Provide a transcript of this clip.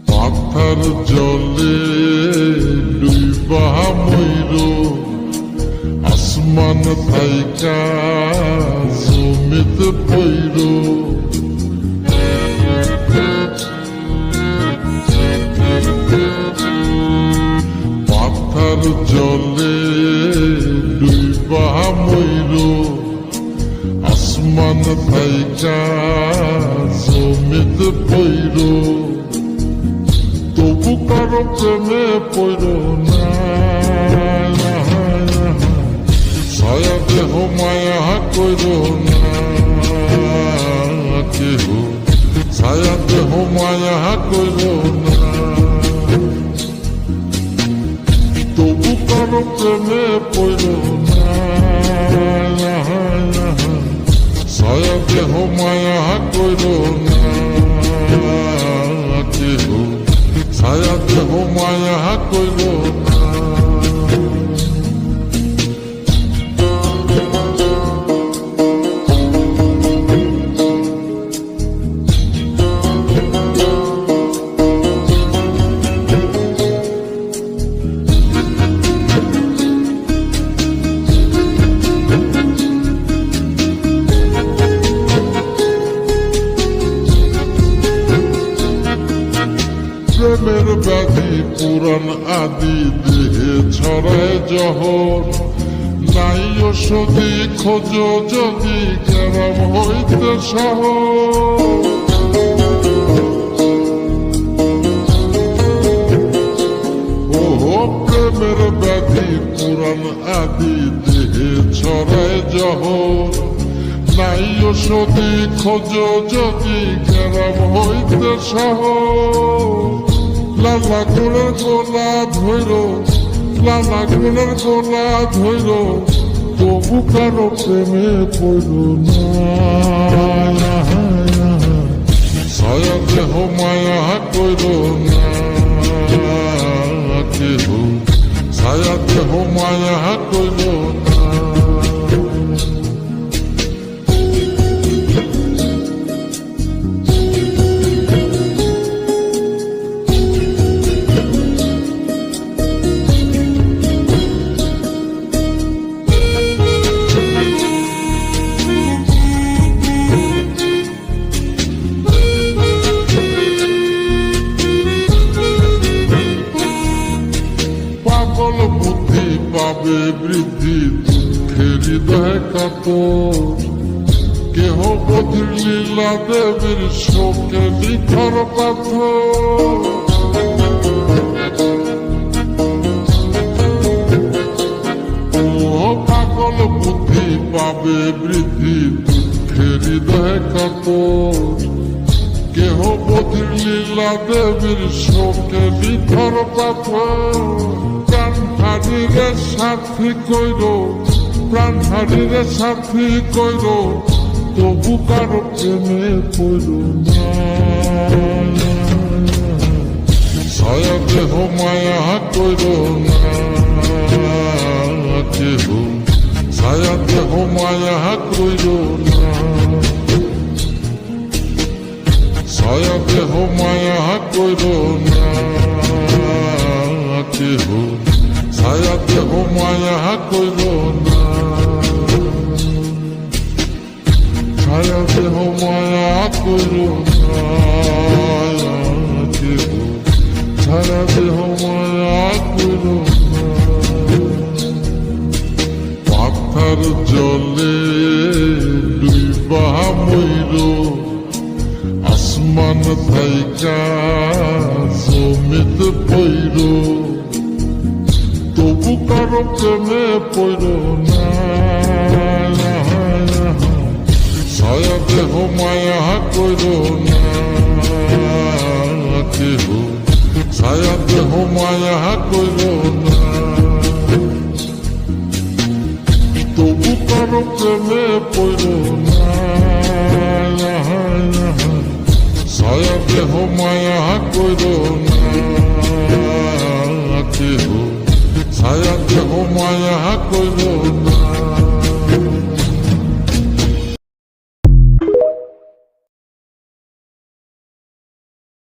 পাথার জলে ডুইবা মইর আসমান থাইকা জমিতে পইর পাথার জলে ডুইবা মইর আসমান থাইকা জমিতে পইর তবু কারো প্রেমে পড়ল না ছায়া দেহ মায়া কইর না কেহ ছায়া দেহ মায়া কইর না তবু কারো প্রেমে পড়ল না ছায়া দেহ মায়া কইর না কেহ ছায়া দেহ মায়া কইর না প্রেমের ব্যাধি পুরাণ আদি দেহে ছড়ায় জহর নাই ওষুধি খোঁজ যদি গ্রাম হইতে শহর ও প্রেমের ব্যাধি পুরাণ আদি দেহে ছড়ায় জহর নাই ওষুধি খোঁজ যদি গ্রাম হইতে শহর লালা গুণের গোলা ধৈর লালা গুণের গোলা ধৈর তবু কারো প্রেমে পড়ল না ছায়া দেহ মায়া কইর না কেহ ছায়া দেহ মায়া কইর না পাগল বুদ্ধি পাবে বৃদ্ধি দুঃখের হৃদয় কাতর কেহ বধির লীলা দেবীর শোকে নিথর পাথর পাগল বুদ্ধি পাবে বৃদ্ধি দুঃখের হৃদয় কাতর কেহ বধির লীলা দেবীর শোকে নিথর পাথর প্রাণ হারিরে সাথী কইর প্রাণ হারিরে সাথী কইর তবু কারো প্রেমে পড়ল না ছায়া দেহ মায়া কইর না কেহ ছায়া দেহ মায়া কইর না ছায়া দেহ মায়া কইর না কেহ ছায়া দেহ মায়া কইর না ছায়া দেহ মায়া কইর না কেহ ছায়া দেহ মায়া কইর না পাথার জলে ডুইবা মইর আসমান থাইকা জমিতে পইর তবু কারো প্রেমে পড়ল না ছায়া দেহ মায়া কইর না কেহ ছায়া দেহ মায়া কইর না তবু কারো প্রেমে পড়ল না ছায়া দেহ মায়া কইর না কেহ ছায়া দেহ মায়া কইর না